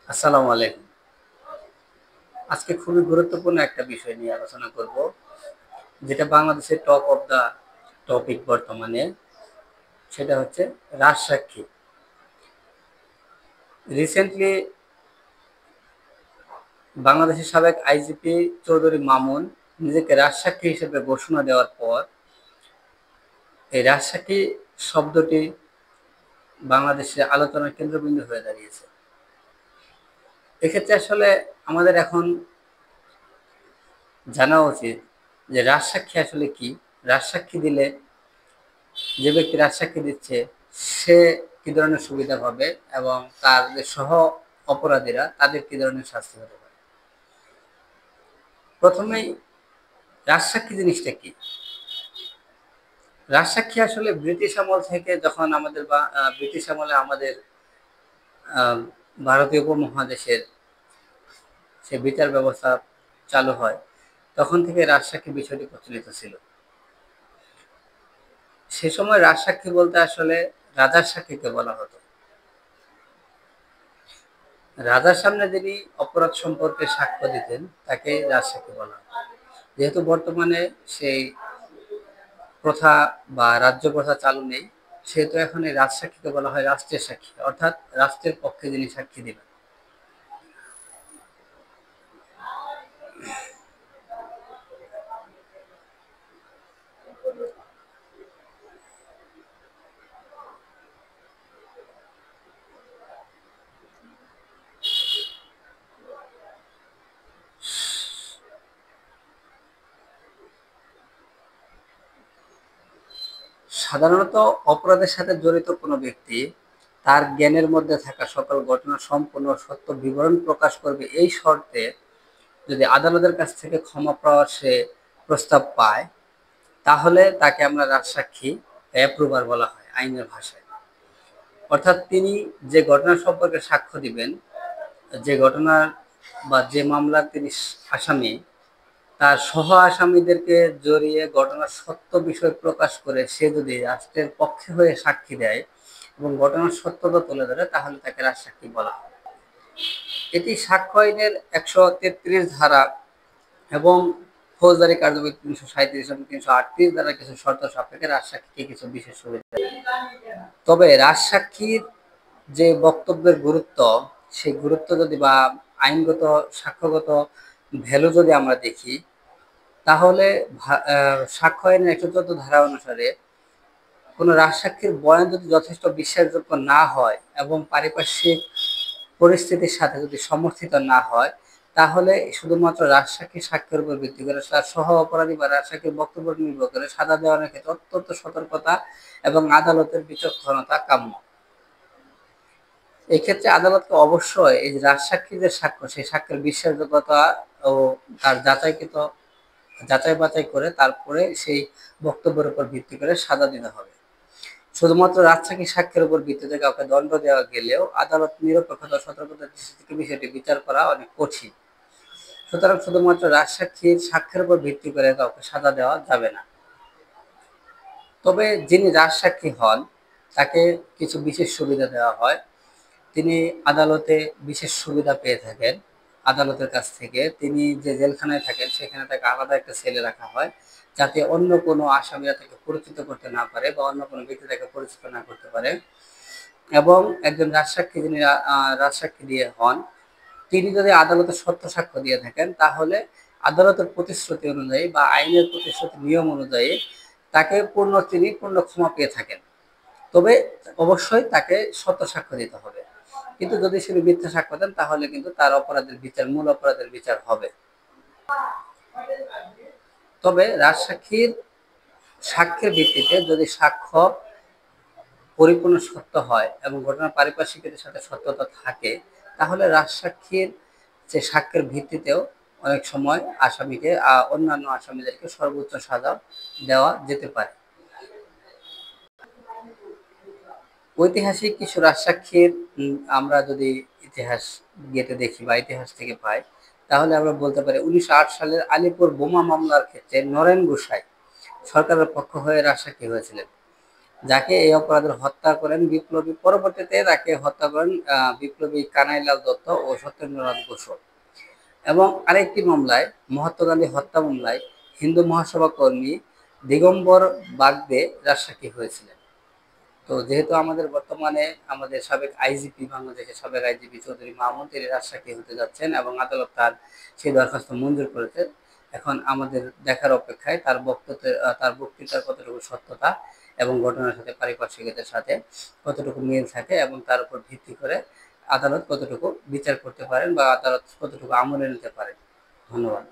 আসসালামু আলাইকুম। আজকে খুবই গুরুত্বপূর্ণ একটা বিষয় নিয়ে আলোচনা করব, যেটা বাংলাদেশের টপ অফ দা টপিক বর্তমানে। সেটা হচ্ছে রাজসাক্ষী। রিসেন্টলি বাংলাদেশের সাবেক আইজিপি চৌধুরী মামুন নিজেকে রাজসাক্ষী হিসেবে ঘোষণা দেওয়ার পর এই রাজসাক্ষী শব্দটি বাংলাদেশের আলোচনার কেন্দ্রবিন্দু হয়ে দাঁড়িয়েছে। এক্ষেত্রে আসলে আমাদের এখন জানা উচিত যে রাজসাক্ষী আসলে কি। রাজসাক্ষী দিলে যে ব্যক্তি রাজসাক্ষী দিচ্ছে সে কি ধরনের সুবিধা পাবে এবং তার যে সহ অপরাধীরা তাদের কি ধরনের শাস্তি হতে পারে। প্রথমেই রাজসাক্ষী জিনিসটা কি? রাজসাক্ষী আসলে ব্রিটিশ আমল থেকে, যখন আমাদের ব্রিটিশ আমলে আমাদের ভারতীয় উপমহাদেশের সে বিচার ব্যবস্থা চালু হয়, তখন থেকে রাজসাক্ষী বিষয়টি প্রচলিত ছিল। সে সময় রাজসাক্ষী বলতে আসলে রাজার সাক্ষীকে বলা হতো। রাজার সামনে যিনি অপরাধ সম্পর্কে সাক্ষ্য দিতেন তাকে রাজসাক্ষী বলা হয়। যেহেতু বর্তমানে সেই প্রথা বা রাজ্য প্রথা চালু নেই, সেহেতু এখন এই রাজসাক্ষীকে বলা হয় রাষ্ট্রের সাক্ষী, অর্থাৎ রাষ্ট্রের পক্ষে যিনি সাক্ষী দিবেন। সাধারণত অপরাধের সাথে জড়িত কোনো ব্যক্তি তার জ্ঞানের মধ্যে থাকা সকল ঘটনা সম্পূর্ণ সত্য বিবরণ প্রকাশ করবে, এই শর্তে যদি আদালতের কাছ থেকে ক্ষমা পাওয়ার সে প্রস্তাব পায়, তাহলে তাকে আমরা রাজসাক্ষী অ্যাপ্রুভার বলা হয় আইনের ভাষায়। অর্থাৎ তিনি যে ঘটনা সম্পর্কে সাক্ষ্য দিবেন, যে ঘটনার বা যে মামলার তিনি আসামি, তার সহ আসামিদেরকে জড়িয়ে ঘটনার সত্য বিষয় প্রকাশ করে সে যদি রাষ্ট্রের পক্ষে হয়ে সাক্ষী দেয় এবং ঘটনার সত্যতা তুলে ধরে, তাহলে তাকে রাজসাক্ষী বলা হয়। এটি সাক্ষ্য আইনের ১৩৩ ধারা এবং ফৌজদারি কার্যবিধি ৩৩৭ এবং ৩৩৮ দ্বারা কিছু শর্ত সাপেক্ষে রাজসাক্ষীকে কিছু বিশেষ সুবিধা দেয়। তবে রাজসাক্ষীর যে বক্তব্যের গুরুত্ব, সেই গুরুত্ব যদি বা আইনগত সাক্ষ্যগত ভ্যালু যদি আমরা দেখি, তাহলে সাক্ষ্য আইনের ১১৪ ধারা অনুসারে কোনো রাজসাক্ষীর বয়ান যদি যথেষ্ট বিশ্বাসযোগ্য না হয় এবং পারিপার্শ্বিক পরিস্থিতির সাথে যদি সমর্থিত না হয়, তাহলে শুধুমাত্র রাজসাক্ষীর সাক্ষ্যের উপর ভিত্তি করে তার সহ অপরাধী বা রাজসাক্ষীর বক্তব্য নির্ভর করে সাজা দেওয়ার ক্ষেত্রে অত্যন্ত সতর্কতা এবং আদালতের বিচক্ষণতা কাম্য। এক্ষেত্রে আদালতকে অবশ্যই এই যে রাজসাক্ষীর যে সাক্ষ্য, সেই সাক্ষ্যের বিশ্বাসযোগ্যতা ও তার যাচাই বাছাই করে তারপরে সেই বক্তব্যের উপর ভিত্তি করে সাজা দিতে হবে। শুধুমাত্র রাজসাক্ষী সাক্ষ্যের উপর ভিত্তিতে কাউকে দণ্ড দেওয়া গেলেও আদালত নিরপেক্ষতা সতর্কতার দৃষ্টি থেকে বিষয়টি বিচার করা অনেক কঠিন। সুতরাং শুধুমাত্র রাজসাক্ষীর সাক্ষ্যের উপর ভিত্তি করে কাউকে সাজা দেওয়া যাবে না। তবে যিনি রাজসাক্ষী হন তাকে কিছু বিশেষ সুবিধা দেওয়া হয়। তিনি আদালতে বিশেষ সুবিধা পেয়ে থাকেন আদালতের কাছ থেকে। তিনি যে জেলখানায় থাকেন সেখানে তাকে আলাদা একটা সেলে রাখা হয়, যাতে অন্য কোনো আসামিরা তাকে পরিচিত করতে না পারে বা অন্য কোনো ব্যক্তি তাকে পরিচিত না করতে পারে। এবং একজন রাজসাক্ষী যিনি রাজসাক্ষী দিয়ে হন, তিনি যদি আদালতে সত্য সাক্ষ্য দিয়ে থাকেন, তাহলে আদালতের প্রতিশ্রুতি অনুযায়ী বা আইনের প্রতিশ্রুতি নিয়ম অনুযায়ী তিনি পূর্ণ ক্ষমা পেয়ে থাকেন। তবে অবশ্যই তাকে সত্য সাক্ষ্য দিতে হবে। কিন্তু যদি সে মিথ্যা সাক্ষ্য দেন, তাহলে কিন্তু তার মূল অপরাধের বিচার হবে। তবে রাজসাক্ষীর সাক্ষ্যের ভিত্তিতে যদি সাক্ষ্য পরিপূর্ণ সত্য হয় এবং ঘটনার পারিপার্শ্বিকতার সাথে সত্যতা থাকে, তাহলে রাজসাক্ষীর যে সাক্ষ্যের ভিত্তিতেও অনেক সময় আসামিকে অন্যান্য আসামিদেরকে সর্বোচ্চ সাজা দেওয়া যেতে পারে। ঐতিহাসিক কিছু রাজসাক্ষীর আমরা যদি ইতিহাস ঘেঁটে দেখি বা ইতিহাস থেকে পাই, তাহলে আমরা বলতে পারি ১৯০৮ সালের আলিপুর বোমা মামলার ক্ষেত্রে নরেন গোসাই সরকারের পক্ষ হয়ে রাজসাক্ষী হয়েছিলেন। যাকে এই অপরাধের হত্যা করেন বিপ্লবী, পরবর্তীতে তাকে হত্যা করেন বিপ্লবী কানাইলাল দত্ত ও সত্যেন্দ্রনাথ বসু। এবং আরেকটি মামলায়, মহাত্মা গান্ধী হত্যা মামলায় হিন্দু মহাসভা কর্মী দিগম্বর বাগদে রাজসাক্ষী হয়েছিলেন। তো যেহেতু আমাদের বর্তমানে আমাদের সাবেক আইজিপি, বাংলাদেশের সাবেক আইজিপি চৌধুরী মামুন তিনি রাজসাক্ষী হতে যাচ্ছেন এবং আদালত তার সেই দরখাস্ত মঞ্জুর করেছে। এখন আমাদের দেখার অপেক্ষায় তার বক্তৃতার কতটুকু সত্যতা এবং ঘটনার সাথে পারিপার্শ্বিকতার সাথে কতটুকু মিল থাকে এবং তার উপর ভিত্তি করে আদালত কতটুকু বিচার করতে পারেন বা আদালত কতটুকু আমলে নিতে পারেন। ধন্যবাদ।